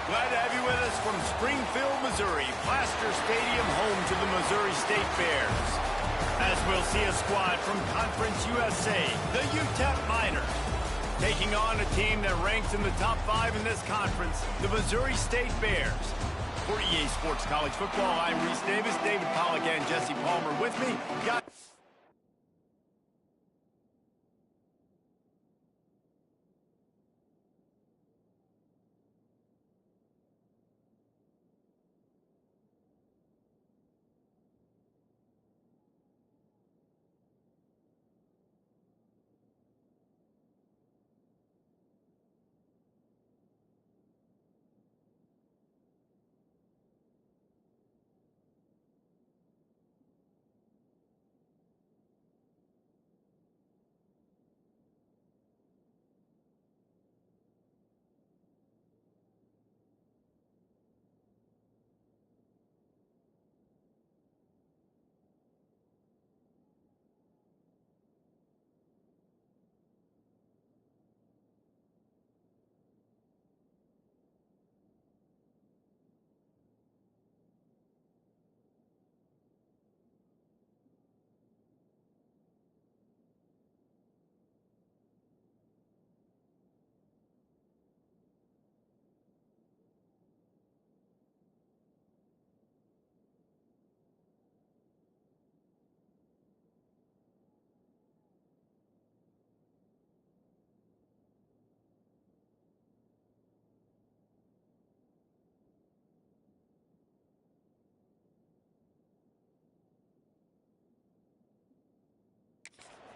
Glad to have you with us from Springfield, Missouri, Plaster Stadium, home to the Missouri State Bears. As we'll see a squad from Conference USA, the UTEP Miners, taking on a team that ranks in the top 5 in this conference, the Missouri State Bears. For EA Sports College Football, I'm Reese Davis, David Pollack, and Jesse Palmer with me.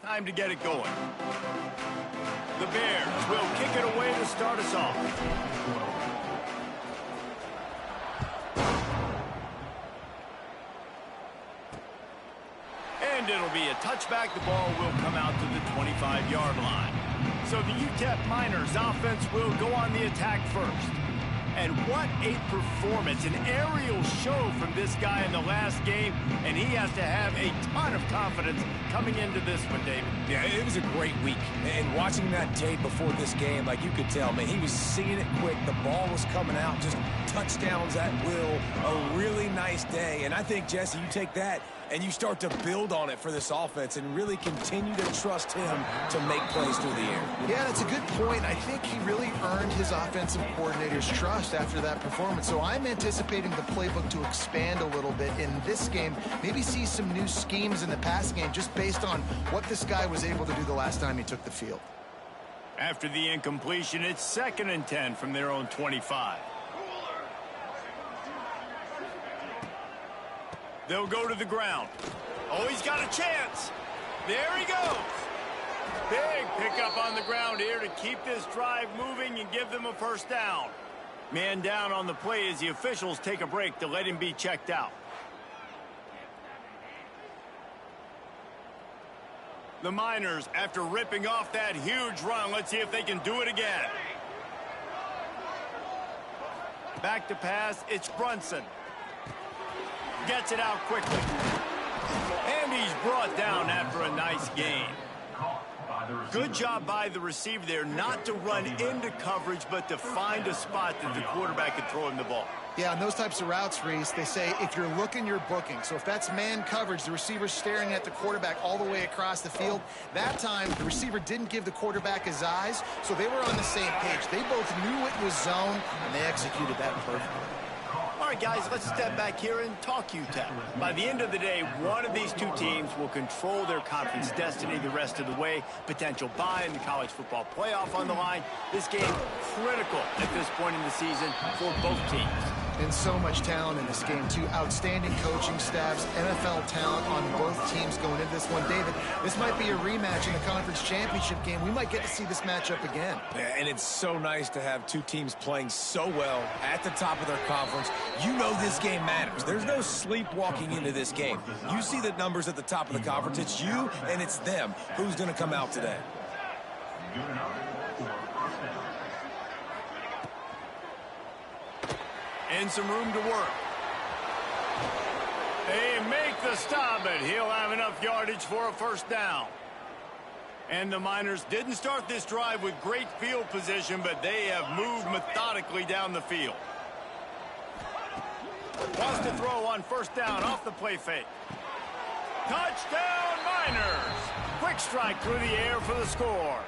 Time to get it going. The Bears will kick it away to start us off. And it'll be a touchback. The ball will come out to the 25-yard line. So the UTEP Miners offense will go on the attack first. And what a performance, an aerial show from this guy in the last game, and he has to have a ton of confidence coming into this one, David. Yeah, it was a great week, and watching that tape before this game, like you could tell, man, he was seeing it quick, the ball was coming out, just touchdowns at will, a really nice day, and I think, Jesse, you take that and you start to build on it for this offense and really continue to trust him to make plays through the air. Yeah, that's a good point. I think he really earned his offensive coordinator's trust after that performance. So I'm anticipating the playbook to expand a little bit in this game, maybe see some new schemes in the passing game just based on what this guy was able to do the last time he took the field. After the incompletion, it's 2nd and 10 from their own 25. They'll go to the ground. Oh, he's got a chance. There he goes. Big pickup on the ground here to keep this drive moving and give them a first down. Man down on the play as the officials take a break to let him be checked out. The Miners, after ripping off that huge run, let's see if they can do it again. Back to pass, it's Brunson. Gets it out quickly. And he's brought down after a nice gain. Good job by the receiver there not to run into coverage, but to find a spot that the quarterback could throw him the ball. Yeah, on those types of routes, Reese, they say if you're looking, you're booking. So if that's man coverage, the receiver's staring at the quarterback all the way across the field. That time, the receiver didn't give the quarterback his eyes, so they were on the same page. They both knew it was zone, and they executed that perfectly. All right, guys, let's step back here and talk UTEP. By the end of the day, one of these two teams will control their conference destiny the rest of the way. Potential bye in the college football playoff on the line. This game critical at this point in the season for both teams. And so much talent in this game, too. Outstanding coaching staffs, NFL talent on both teams going into this one. David, this might be a rematch in the conference championship game. We might get to see this matchup again. Yeah, and it's so nice to have two teams playing so well at the top of their conference. You know this game matters. There's no sleepwalking into this game. You see the numbers at the top of the conference. It's you and it's them. Who's going to come out today? And some room to work. They make the stop, but he'll have enough yardage for a first down. And the Miners didn't start this drive with great field position, but they have moved methodically down the field. Wants to throw on first down off the play fake. Touchdown, Miners! Quick strike through the air for the score.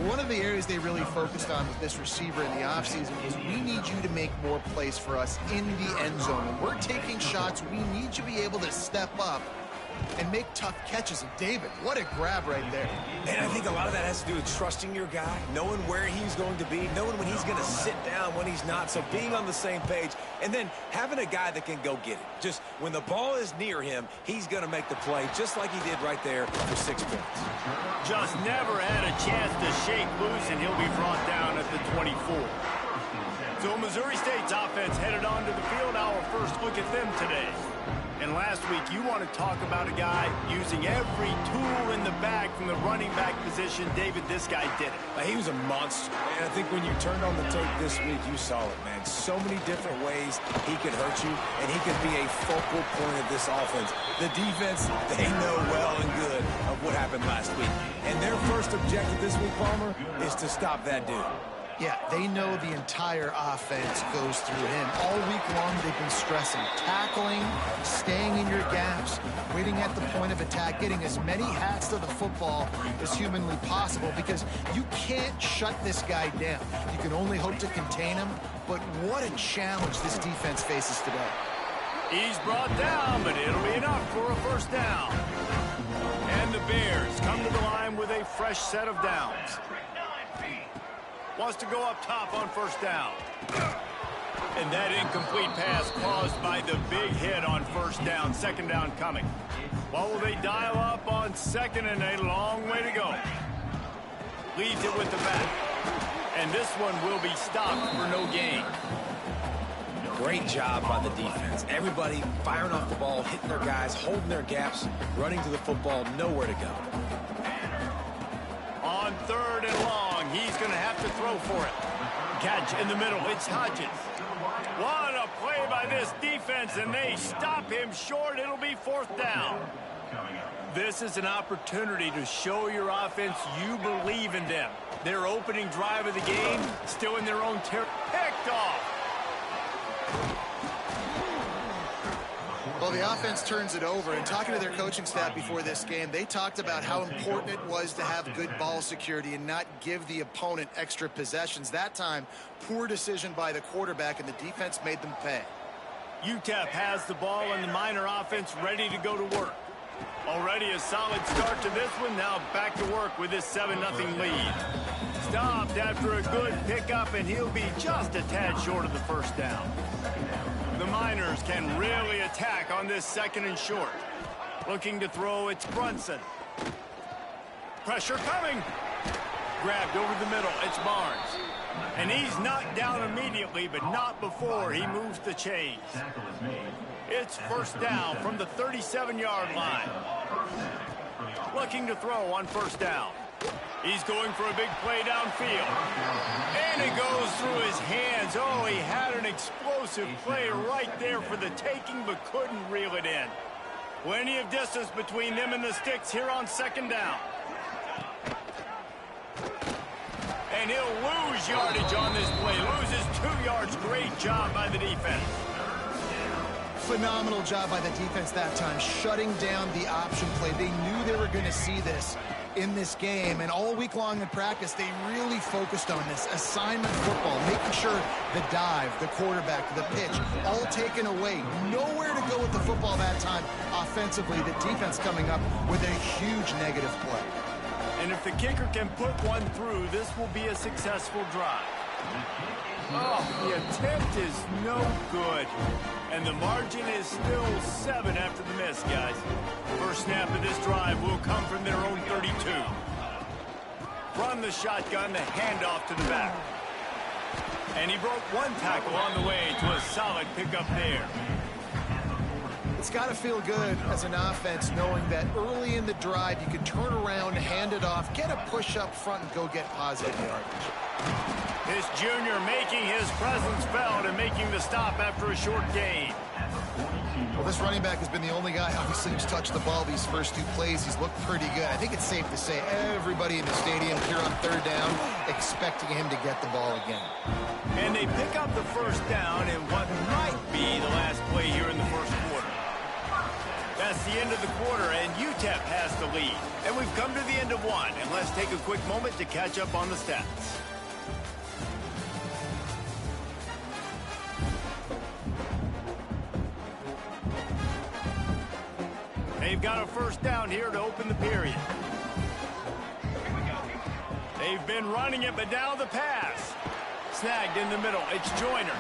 One of the areas they really focused on with this receiver in the offseason was we need you to make more plays for us in the end zone. When we're taking shots, we need you to be able to step up and make tough catches. And David, what a grab right there. And I think a lot of that has to do with trusting your guy, knowing where he's going to be, knowing when he's going to sit down, when he's not. So being on the same page, and then having a guy that can go get it. Just when the ball is near him, he's going to make the play, just like he did right there for 6 points. Just never had a chance to shake loose, and he'll be brought down at the 24. So Missouri State's offense headed onto the field. Our first look at them today. And last week, you want to talk about a guy using every tool in the bag from the running back position. David, this guy did it. He was a monster. And I think when you turned on the tape this week, you saw it, man. So many different ways he could hurt you, and he could be a focal point of this offense. The defense, they know well and good of what happened last week. And their first objective this week, Palmer, is to stop that dude. Yeah, they know the entire offense goes through him. All week long, they've been stressing tackling, staying in your gaps, waiting at the point of attack, getting as many hats to the football as humanly possible, because you can't shut this guy down. You can only hope to contain him, but what a challenge this defense faces today. He's brought down, but it'll be enough for a first down. And the Bears come to the line with a fresh set of downs. Wants to go up top on first down. And that incomplete pass caused by the big hit on first down. Second down coming. What will they dial up on second, and a long way to go? Leads it with the back. And this one will be stopped for no gain. Great job by the defense. Everybody firing off the ball, hitting their guys, holding their gaps, running to the football, nowhere to go. On third and long, he's going to have to throw for it. Catch in the middle, it's Hodges. What a play by this defense, and they stop him short. It'll be fourth down. This is an opportunity to show your offense you believe in them. Their opening drive of the game, still in their own territory. Picked off. Well, the offense turns it over, and talking to their coaching staff before this game, they talked about how important it was to have good ball security and not give the opponent extra possessions. That time, poor decision by the quarterback, and the defense made them pay. UTEP has the ball, and the Miner offense ready to go to work. Already a solid start to this one. Now back to work with this 7-0 lead. Stopped after a good pickup, and he'll be just a tad short of the first down. The Miners can really attack on this second and short. Looking to throw, it's Brunson. Pressure coming. Grabbed over the middle, it's Barnes. And he's knocked down immediately, but not before he moves the chains. It's first down from the 37-yard line. Looking to throw on first down. He's going for a big play downfield. And it goes through his hands. Oh, he had an explosive play right there for the taking, but couldn't reel it in. Plenty of distance between them and the sticks here on second down. And he'll lose yardage on this play. Loses 2 yards. Great job by the defense. Phenomenal job by the defense that time, shutting down the option play. They knew they were going to see this in this game, and all week long in practice, they really focused on this assignment football, making sure the dive, the quarterback, the pitch, all taken away. Nowhere to go with the football that time offensively. The defense coming up with a huge negative play. And if the kicker can put one through, this will be a successful drive. Oh, the attempt is no good. And the margin is still 7 after the miss, guys. First snap of this drive will come from their own 32. Run the shotgun, the handoff to the back. And he broke one tackle on the way to a solid pickup there. It's got to feel good as an offense knowing that early in the drive you can turn around, hand it off, get a push up front, and go get positive yardage. This junior making his presence felt and making the stop after a short gain. Well, this running back has been the only guy, obviously, who's touched the ball these first 2 plays. He's looked pretty good. I think it's safe to say everybody in the stadium here on third down expecting him to get the ball again. And they pick up the first down in what might be the last play here in the first quarter. That's the end of the quarter, and UTEP has the lead. And we've come to the end of one, and let's take a quick moment to catch up on the stats. They've got a first down here to open the period. They've been running it, but now the pass. Snagged in the middle. It's Joyner.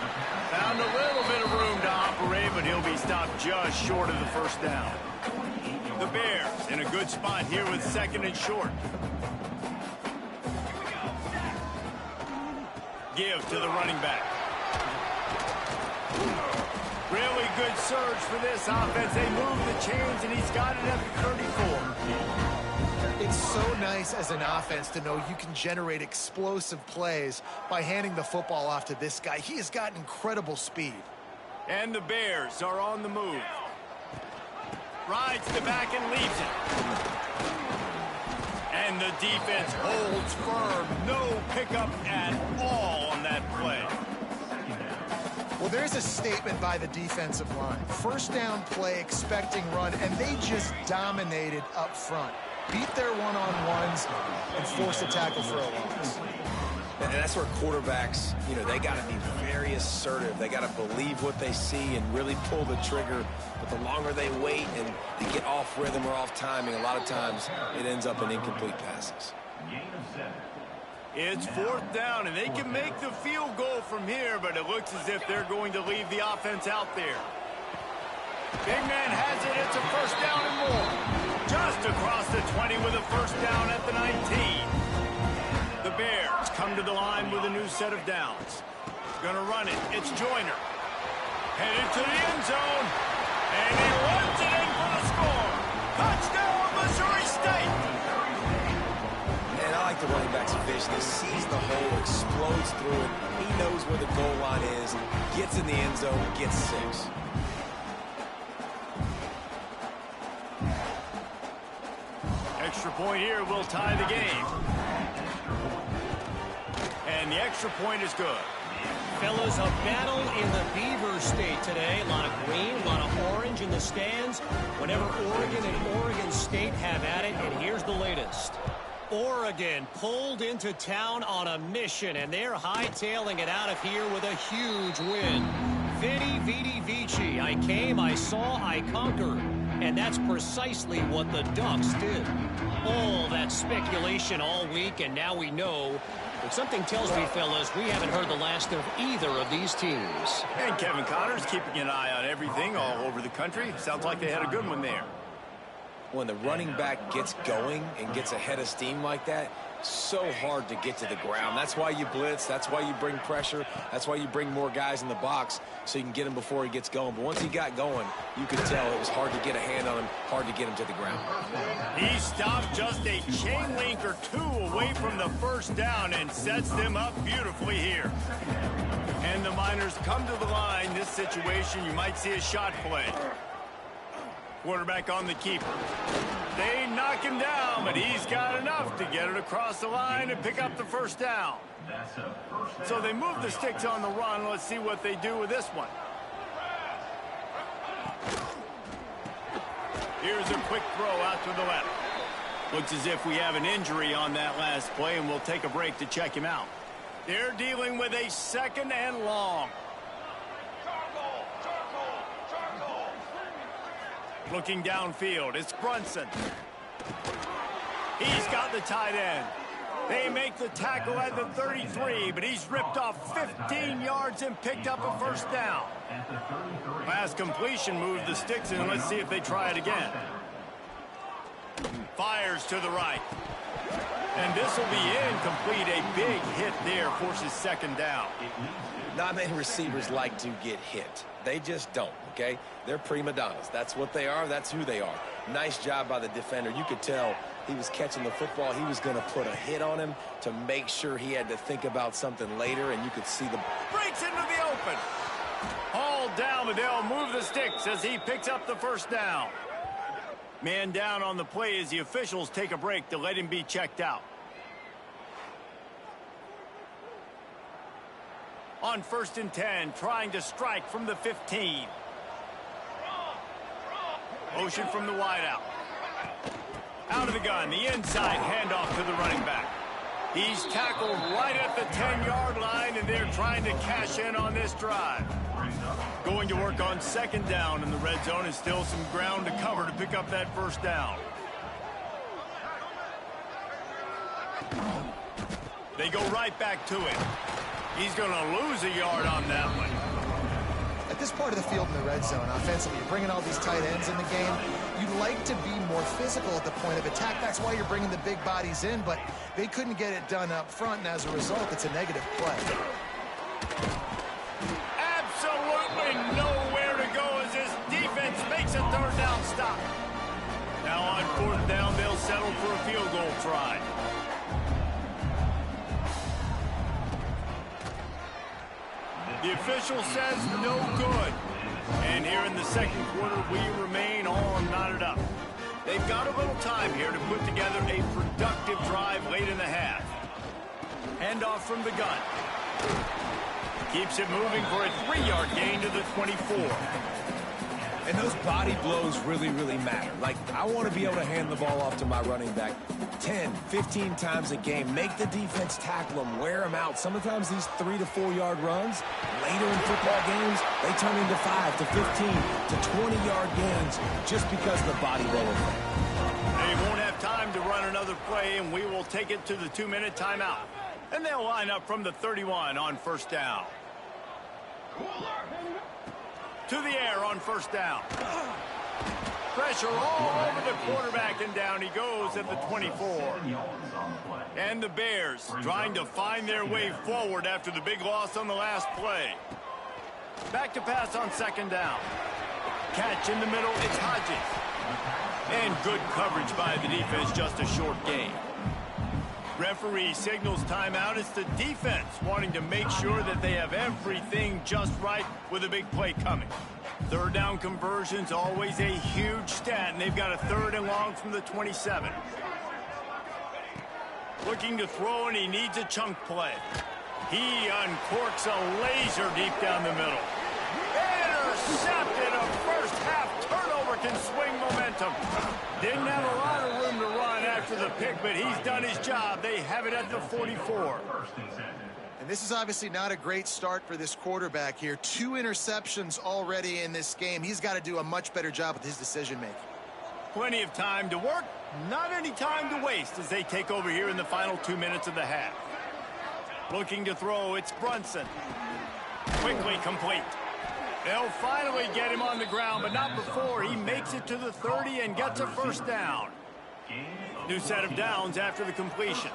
Found a little bit of room to operate, but he'll be stopped just short of the first down. The Bears in a good spot here with second and short. Give to the running back. Really good surge for this offense. They move the chains, and he's got it at the 34. It's so nice as an offense to know you can generate explosive plays by handing the football off to this guy. He has got incredible speed. And the Bears are on the move. Rides the back and leaves it. And the defense holds firm. No pickup at all on that play. Well, there's a statement by the defensive line. First down play, expecting run, and they just dominated up front. Beat their one-on-ones and force a tackle for a loss. And that's where quarterbacks, they got to be very assertive. They got to believe what they see and really pull the trigger. But the longer they wait and they get off rhythm or off timing, a lot of times it ends up in incomplete passes. It's fourth down, and they can make the field goal from here, but it looks as if they're going to leave the offense out there. Big man has it. It's a first down and more. Just across the 20 with a first down at the 19. The Bears come to the line with a new set of downs. Gonna run it. It's Joyner. Headed to the end zone. And he runs it in for the score. Touchdown, Missouri State. And I like the running back's vision. He sees the hole, explodes through it. He knows where the goal line is. Gets in the end zone, gets 6. Extra point here will tie the game. And the extra point is good. Fellas, a battle in the Beaver State today. A lot of green, a lot of orange in the stands. Whenever Oregon and Oregon State have at it, and here's the latest. Oregon pulled into town on a mission, and they're hightailing it out of here with a huge win. Vidi, vidi, vici. I came, I saw, I conquered. And that's precisely what the Ducks did. All that speculation all week, and now we know. But something tells me, fellas, we haven't heard the last of either of these teams. And Kevin Connor's keeping an eye on everything all over the country. Sounds like they had a good one there. When the running back gets going and gets ahead of steam like that, so hard to get to the ground. That's why you blitz. That's why you bring pressure. That's why you bring more guys in the box so you can get him before he gets going. But once he got going, you could tell it was hard to get a hand on him, hard to get him to the ground. He stopped just a chain link or two away from the first down and sets them up beautifully here. And the Miners come to the line. This situation, you might see a shot play. Quarterback on the keeper. They knock him down, but he's got enough to get it across the line and pick up the first down. So they move the sticks on the run. Let's see what they do with this one. Here's a quick throw out to the left. Looks as if we have an injury on that last play, and we'll take a break to check him out. They're dealing with a second and long. Looking downfield, it's Brunson. He's got the tight end. They make the tackle at the 33, but he's ripped off 15 yards and picked up a first down. Pass completion moved the sticks in. Let's see if they try it again. Fires to the right. And this will be incomplete. A big hit there forces second down. Not many receivers like to get hit. They just don't, okay? They're prima donnas. That's what they are. That's who they are. Nice job by the defender. You could tell he was catching the football. He was going to put a hit on him to make sure he had to think about something later, and you could see the... Breaks into the open. Hauled down, but they'll move the sticks as he picks up the first down. Man down on the play as the officials take a break to let him be checked out. On 1st and 10, trying to strike from the 15. Motion from the wideout. Out of the gun, the inside handoff to the running back. He's tackled right at the 10-yard line, and they're trying to cash in on this drive. Going to work on 2nd down in the red zone, and still some ground to cover to pick up that 1st down. They go right back to it. He's going to lose a yard on that one. At this part of the field in the red zone, offensively, you're bringing all these tight ends in the game. You'd like to be more physical at the point of attack. That's why you're bringing the big bodies in, but they couldn't get it done up front, and as a result, it's a negative play. Absolutely nowhere to go as this defense makes a 3rd down stop. Now on 4th down, they'll settle for a field goal try. The official says no good. And here in the 2nd quarter, we remain all knotted up. They've got a little time here to put together a productive drive late in the half. Handoff from the gun. Keeps it moving for a 3-yard gain to the 24. And those body blows really, really matter. Like, I want to be able to hand the ball off to my running back 10, 15 times a game. Make the defense tackle them, wear them out. Sometimes these 3 to 4 yard runs, later in football games, they turn into 5 to 15 to 20-yard gains just because of the body blow effect. They won't have time to run another play, and we will take it to the 2-minute timeout. And they'll line up from the 31 on 1st down. To the air on 1st down. Pressure all over the quarterback, and down he goes at the 24. And the Bears trying to find their way forward after the big loss on the last play. Back to pass on 2nd down. Catch in the middle, it's Hodges. And good coverage by the defense, just a short gain. Referee signals timeout. It's the defense wanting to make sure that they have everything just right with a big play coming. 3rd down conversion's always a huge stat, and they've got a 3rd and long from the 27. Looking to throw, and he needs a chunk play. He uncorks a laser deep down the middle. Intercepted. A first half turnover can swing momentum. Didn't have a lot of room to run after the pick, but he's done his job. They have it at the 44. And this is obviously not a great start for this quarterback here. 2 interceptions already in this game. He's got to do a much better job with his decision-making. Plenty of time to work, not any time to waste as they take over here in the final 2 minutes of the half. Looking to throw, it's Brunson. Quickly complete. They'll finally get him on the ground, but not before he makes it to the 30 and gets a 1st down. New set of downs after the completion.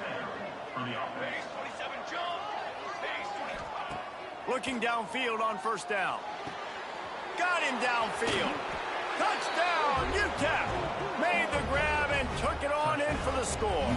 Looking downfield on 1st down. Got him downfield. Touchdown, UTEP. Made the grab and took it on in for the score.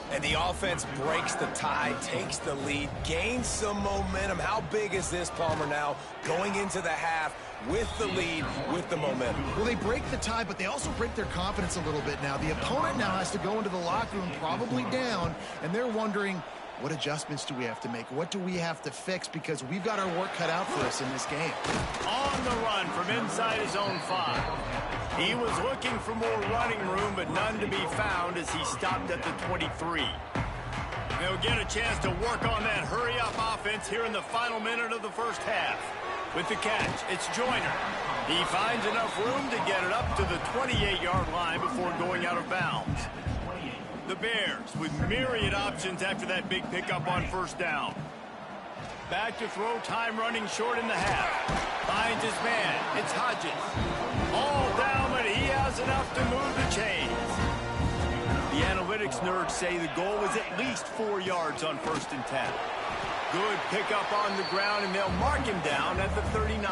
And the offense breaks the tie, takes the lead, gains some momentum. How big is this, Palmer, now going into the half with the lead, with the momentum? Well, they break the tie, but they also break their confidence a little bit now. The opponent now has to go into the locker room probably down, and they're wondering, what adjustments do we have to make? What do we have to fix? Because we've got our work cut out for us in this game. On the run from inside his own 5. He was looking for more running room, but none to be found as he stopped at the 23. They'll get a chance to work on that hurry-up offense here in the final minute of the 1st half. With the catch, it's Joyner. He finds enough room to get it up to the 28-yard line before going out of bounds. The Bears with myriad options after that big pickup on 1st down. Back to throw, time running short in the half. Finds his man, it's Hodges. All down, but he has enough to move the chains. The analytics nerds say the goal is at least 4 yards on 1st and 10. Good pickup on the ground, and they'll mark him down at the 39.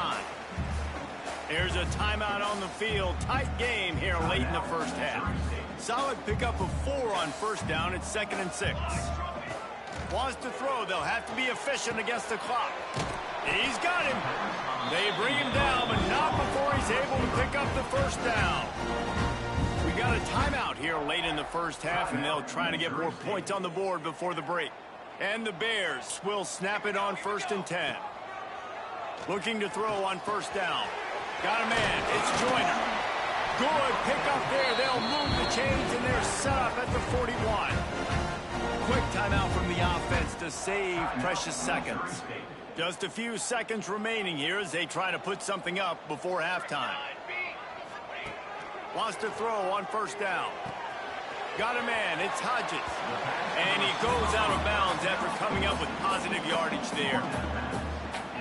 There's a timeout on the field. Tight game here late in the 1st half. Solid pickup of 4 on 1st down. It's 2nd and 6. Wants to throw. They'll have to be efficient against the clock. He's got him. They bring him down, but not before he's able to pick up the 1st down. We got a timeout here late in the 1st half, and they'll try to get more points on the board before the break. And the Bears will snap it on 1st and 10. Looking to throw on 1st down. Got a man. It's Joyner. Good pick up there. They'll move the chains, and they're set up at the 41. Quick timeout from the offense to save precious seconds. Just a few seconds remaining here as they try to put something up before halftime. Wants to throw on 1st down. Got a man. It's Hodges. And he goes out of bounds after coming up with positive yardage there.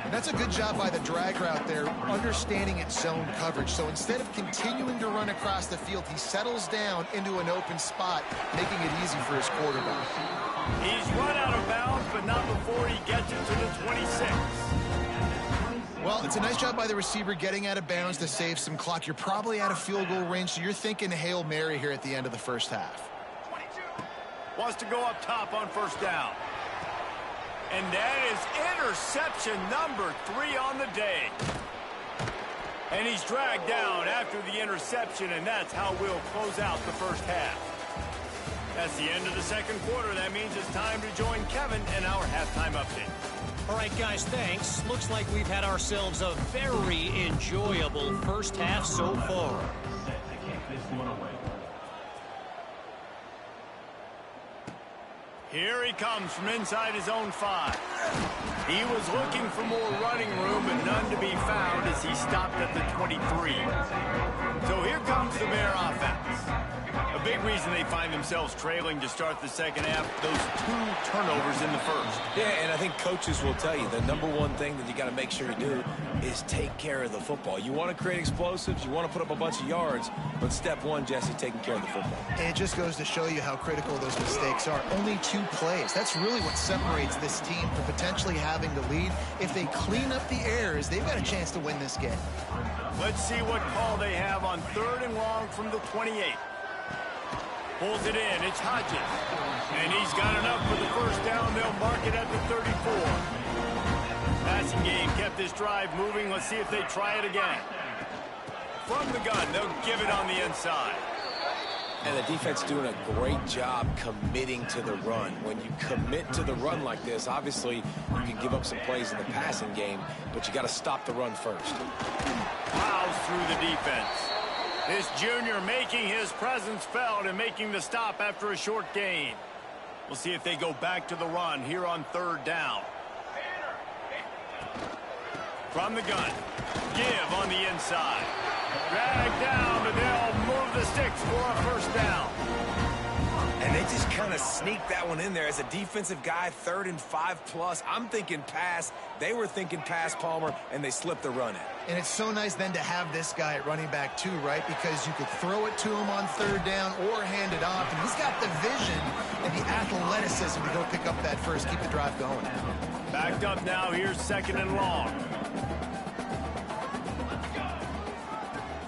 And that's a good job by the drag route there, understanding its zone coverage. So instead of continuing to run across the field, he settles down into an open spot, making it easy for his quarterback. He's run out of bounds, but not before he gets it to the 26. Well, it's a nice job by the receiver getting out of bounds to save some clock. You're probably out of field goal range, so you're thinking Hail Mary here at the end of the first half. Wants to go up top on 1st down. And that is interception number 3 on the day. And he's dragged down after the interception, and that's how we'll close out the first half. That's the end of the second quarter. That means it's time to join Kevin in our halftime update. All right, guys, thanks. Looks like we've had ourselves a very enjoyable first half so far. Here he comes from inside his own 5. He was looking for more running room, but none to be found as he stopped at the 23. So here comes the Bear offense. A big reason they find themselves trailing to start the second half, those 2 turnovers in the first. Yeah, and I think coaches will tell you the number one thing that you got to make sure you do is take care of the football. You want to create explosives, you want to put up a bunch of yards, but step one, Jesse, taking care of the football. And it just goes to show you how critical those mistakes are. Only 2 plays. That's really what separates this team from potentially having the lead. If they clean up the errors, they've got a chance to win this game. Let's see what call they have on 3rd and long from the 28. Pulls it in. It's Hodges. And he's got enough for the 1st down. They'll mark it at the 34. Passing game kept this drive moving. Let's see if they try it again. From the gun, they'll give it on the inside. And the defense doing a great job committing to the run. When you commit to the run like this, obviously you can give up some plays in the passing game, but you got to stop the run first. Plows through the defense. This junior making his presence felt and making the stop after a short gain. We'll see if they go back to the run here on 3rd down. From the gun. Give on the inside. Drag down, but they'll move the sticks for a 1st down. And they just kind of sneak that one in there as a defensive guy, 3rd and 5+. I'm thinking pass. They were thinking pass, Palmer, and they slipped the run in. And it's so nice then to have this guy at running back too, right? Because you could throw it to him on 3rd down or hand it off. And he's got the vision and the athleticism to go pick up that first, keep the drive going. Backed up now, here's 2nd and long.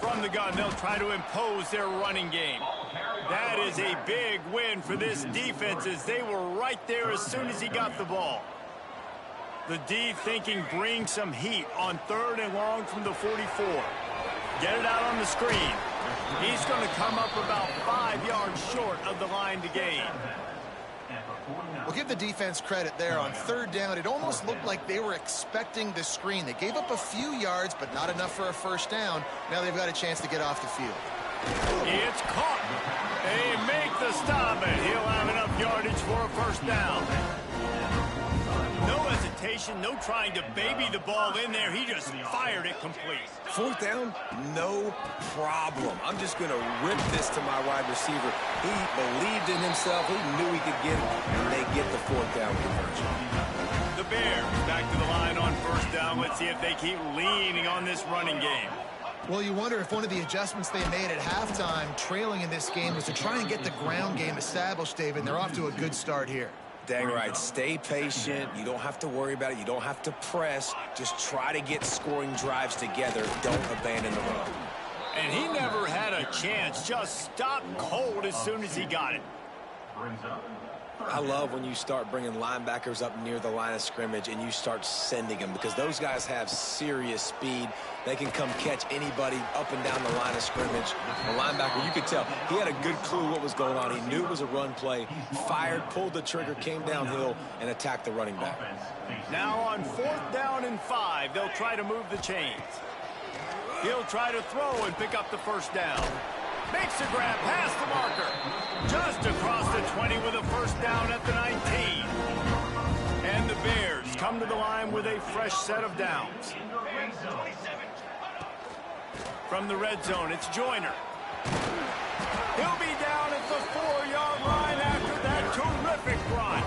From the gun, they'll try to impose their running game. That is a big win for this defense as they were right there as soon as he got the ball. The D thinking bring some heat on 3rd and long from the 44. Get it out on the screen. He's going to come up about 5 yards short of the line to gain. We'll give the defense credit there on 3rd down. It almost looked like they were expecting the screen. They gave up a few yards, but not enough for a 1st down. Now they've got a chance to get off the field. It's caught. They make the stop, and he'll have enough yardage for a 1st down. No hesitation, no trying to baby the ball in there. He just fired it complete. 4th down, no problem. I'm just going to rip this to my wide receiver. He believed in himself. He knew he could get it, and they get the 4th down conversion. The Bears back to the line on 1st down. Let's see if they keep leaning on this running game. Well, you wonder if one of the adjustments they made at halftime, trailing in this game, was to try and get the ground game established, David. And they're off to a good start here. Dang right. Stay patient. You don't have to worry about it. You don't have to press. Just try to get scoring drives together. Don't abandon the run. And he never had a chance. Just stopped cold as soon as he got it. I love when you start bringing linebackers up near the line of scrimmage and you start sending them, because those guys have serious speed. They can come catch anybody up and down the line of scrimmage. The linebacker, you could tell, he had a good clue what was going on. He knew it was a run play, fired, pulled the trigger, came downhill, and attacked the running back. Now on 4th down and 5, they'll try to move the chains. He'll try to throw and pick up the first down. Makes a grab past the marker. Just across the 20 with a first down at the 19. And the Bears come to the line with a fresh set of downs. From the red zone, it's Joyner. He'll be down at the 4-yard line after that terrific run.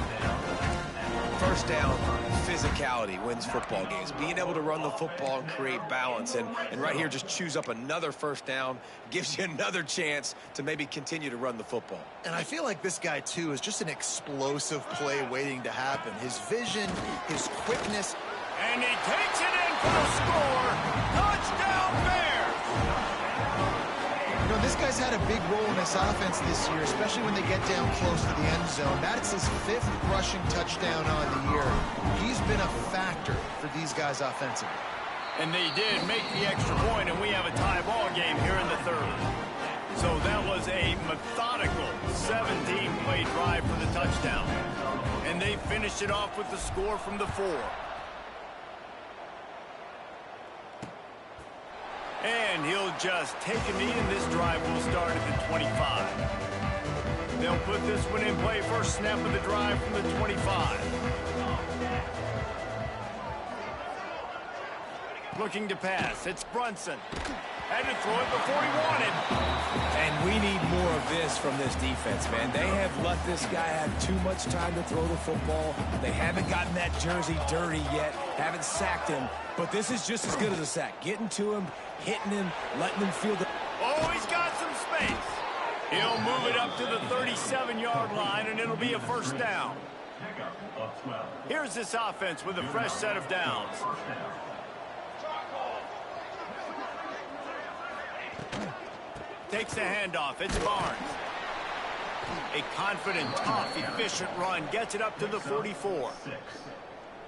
First down, physicality wins football games. Being able to run the football and create balance. And right here, just choose up another first down, gives you another chance to maybe continue to run the football. And I feel like this guy, too, is just an explosive play waiting to happen. His vision, his quickness. And he takes it in for the score. Touchdown, Bears! You know, this guy's had a big role in this offense this year, especially when they get down close to the end zone. That's his 5th rushing touchdown on the year. He's been a factor for these guys offensively. And they did make the extra point, and we have a tie ball game here in the 3rd. So that was a methodical 17-play drive for the touchdown. And they finished it off with the score from the 4. And he'll just take a knee, and this drive will start at the 25. They'll put this one in play. First snap of the drive from the 25. Looking to pass. It's Brunson. Had to throw it before he wanted. And we need more of this from this defense, man. They have let this guy have too much time to throw the football. They haven't gotten that jersey dirty yet, haven't sacked him. But this is just as good as a sack. Getting to him, hitting him, letting him feel the... Oh, he's got some space. He'll move it up to the 37-yard line, and it'll be a first down. Here's this offense with a fresh set of downs. Takes the handoff. It's Barnes. A confident, tough, efficient run. Gets it up to the 44.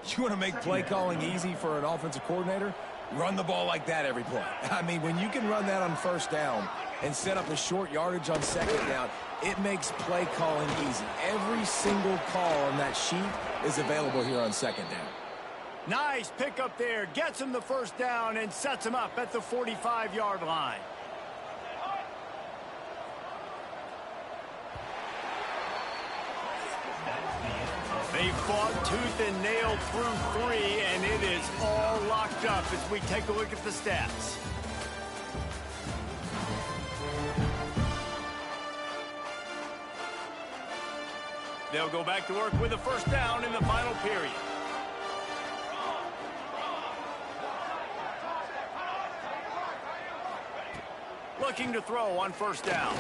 You want to make play calling easy for an offensive coordinator? Run the ball like that every play. I mean, when you can run that on first down and set up a short yardage on second down, it makes play calling easy. Every single call on that sheet is available here on second down. Nice pickup there. Gets him the first down and sets him up at the 45-yard line. They fought tooth and nail through 3, and it is all locked up as we take a look at the stats. They'll go back to work with a first down in the final period. Looking to throw on first down.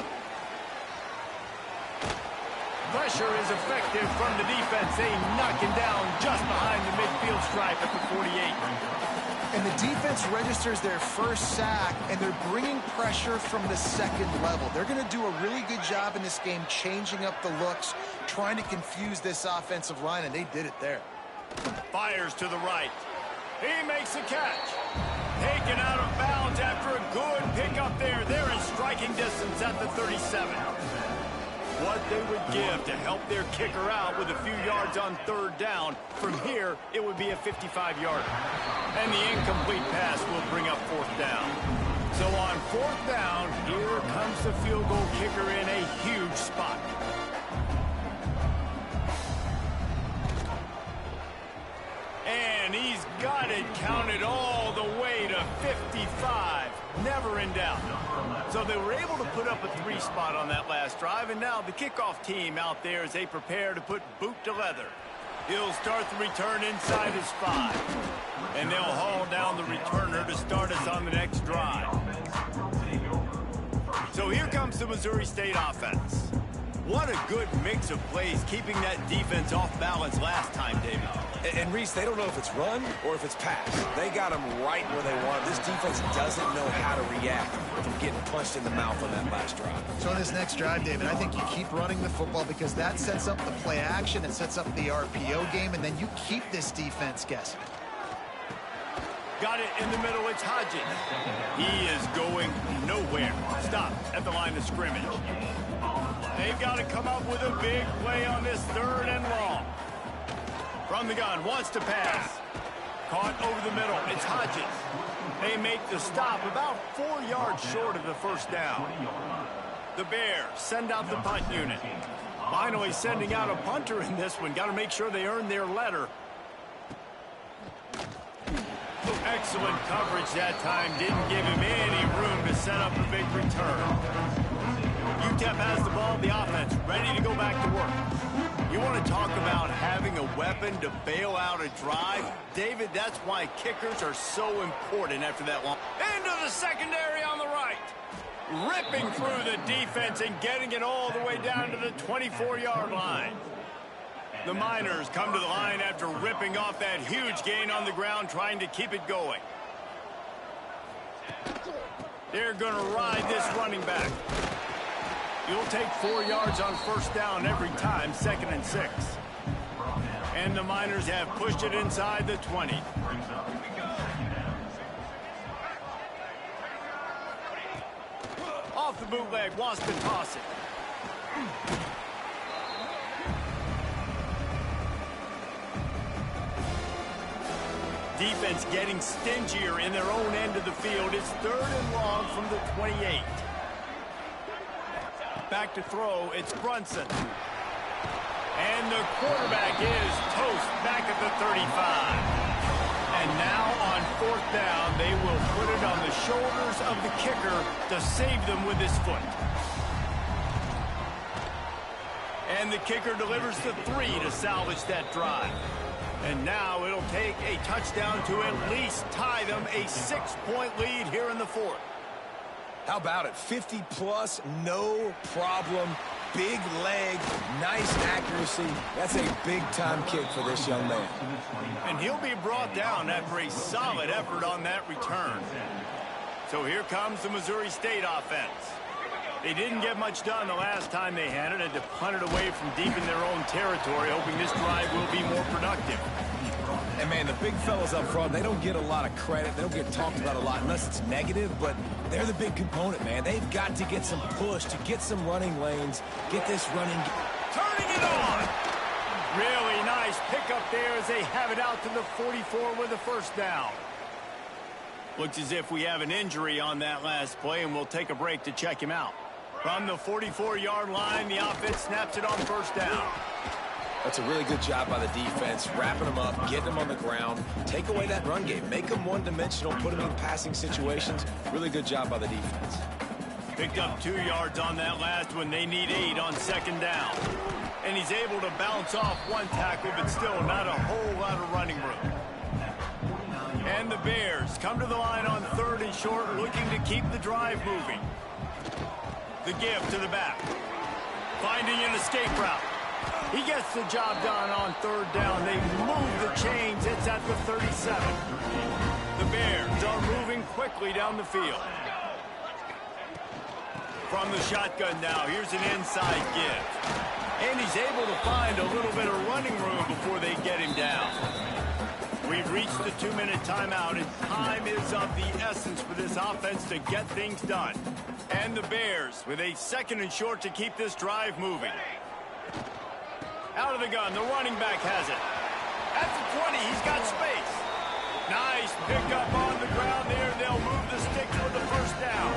Pressure is effective from the defense. They knock him down just behind the midfield stripe at the 48. And the defense registers their first sack, and they're bringing pressure from the second level. They're going to do a really good job in this game changing up the looks, trying to confuse this offensive line, and they did it there. Fires to the right. He makes a catch. Taken out of bounds after a good pickup there. They're in striking distance at the 37. What they would give to help their kicker out with a few yards on third down. From here, it would be a 55-yarder. And the incomplete pass will bring up fourth down. So on fourth down, here comes the field goal kicker in a huge spot. And he's got it counted all the way to 55. Never in doubt. So they were able to put up a 3 spot on that last drive, and now the kickoff team out there as they prepare to put boot to leather. He'll start the return inside his 5. And they'll haul down the returner to start us on the next drive. So here comes the Missouri State offense. What a good mix of plays, keeping that defense off balance last time, David. And Reese, they don't know if it's run or if it's pass. They got them right where they want them. This defense doesn't know how to react from getting punched in the mouth on that last drive. So on this next drive, David, I think you keep running the football because that sets up the play action, it sets up the RPO game, and then you keep this defense guessing. Got it in the middle, it's Hodges. He is going nowhere. Stop at the line of scrimmage. They've got to come up with a big play on this 3rd and long. From the gun, wants to pass. Caught over the middle, it's Hodges. They make the stop about 4 yards short of the first down. The Bears send out the punt unit. Finally sending out a punter in this one. Got to make sure they earn their letter. Excellent coverage that time. Didn't give him any room to set up a big return. UTEP has the ball, the offense ready to go back to work. You want to talk about having a weapon to bail out a drive? David, that's why kickers are so important after that long. Into the secondary on the right. Ripping through the defense and getting it all the way down to the 24-yard line. The Miners come to the line after ripping off that huge gain on the ground, trying to keep it going. They're going to ride this running back. You'll take 4 yards on first down every time, 2nd and 6. And the Miners have pushed it inside the 20. Off the bootleg, wants to toss it. Defense getting stingier in their own end of the field. It's 3rd and long from the 28. Back to throw, it's Brunson. And the quarterback is toast back at the 35. And now on 4th down, they will put it on the shoulders of the kicker to save them with his foot. And the kicker delivers the 3 to salvage that drive. And now it'll take a touchdown to at least tie them a 6-point lead here in the 4th. How about it? 50-plus, no problem. Big leg, nice accuracy. That's a big-time kick for this young man. And he'll be brought down after a solid effort on that return. So here comes the Missouri State offense. They didn't get much done the last time they had it. Had to punt it away from deep in their own territory, hoping this drive will be more productive. And, man, the big fellas up front, they don't get a lot of credit. They don't get talked about a lot unless it's negative, but they're the big component, man. They've got to get some push, to get some running lanes, get this running. Turning it on! Really nice pickup there as they have it out to the 44 with a first down. Looks as if we have an injury on that last play, and we'll take a break to check him out. From the 44-yard line, the offense snaps it on first down. That's a really good job by the defense, wrapping them up, getting them on the ground, take away that run game, make them one-dimensional, put them in passing situations. Really good job by the defense. Picked up 2 yards on that last one. They need 8 on second down. And he's able to bounce off one tackle, but still not a whole lot of running room. And the Bears come to the line on 3rd and short, looking to keep the drive moving. The give to the back. Finding an escape route. He gets the job done on 3rd down. They move the chains. It's at the 37. The Bears are moving quickly down the field. From the shotgun now, here's an inside give. And he's able to find a little bit of running room before they get him down. We've reached the 2-minute timeout, and time is of the essence for this offense to get things done. And the Bears with a 2nd and short to keep this drive moving. Out of the gun, the running back has it. At the 20, he's got space. Nice pickup on the ground there. They'll move the sticks for the first down.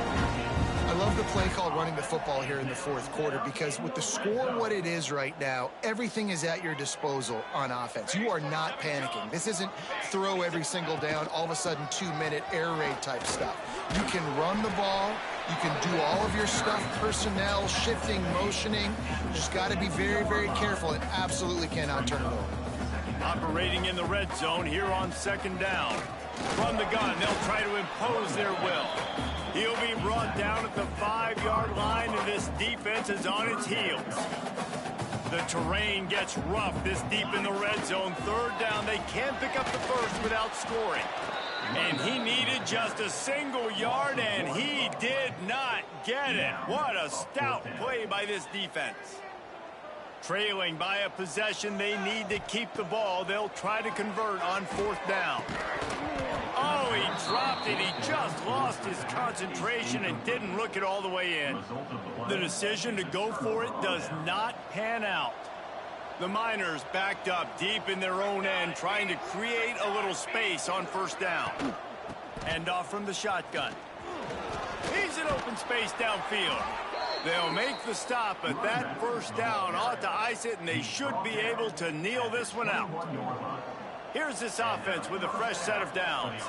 I love the play called running the football here in the 4th quarter because with the score what it is right now, everything is at your disposal on offense. You are not panicking. This isn't throw every single down, all of a sudden 2-minute air raid type stuff. You can run the ball. You can do all of your stuff, personnel, shifting, motioning. You just got to be very, very careful and absolutely cannot turn it over. Operating in the red zone here on 2nd down. From the gun, they'll try to impose their will. He'll be brought down at the 5-yard line, and this this defense is on its heels. The terrain gets rough this deep in the red zone. Third down, they can't pick up the first without scoring. And he needed just a single yard, and he did not get it. What a stout play by this defense. Trailing by a possession, they need to keep the ball. They'll try to convert on fourth down. Oh, he dropped it. He just lost his concentration and didn't look it all the way in. The decision to go for it does not pan out. The Miners backed up deep in their own end, trying to create a little space on first down. Hand off from the shotgun. He's in open space downfield. They'll make the stop, but that first down ought to ice it, and they should be able to kneel this one out. Here's this offense with a fresh set of downs.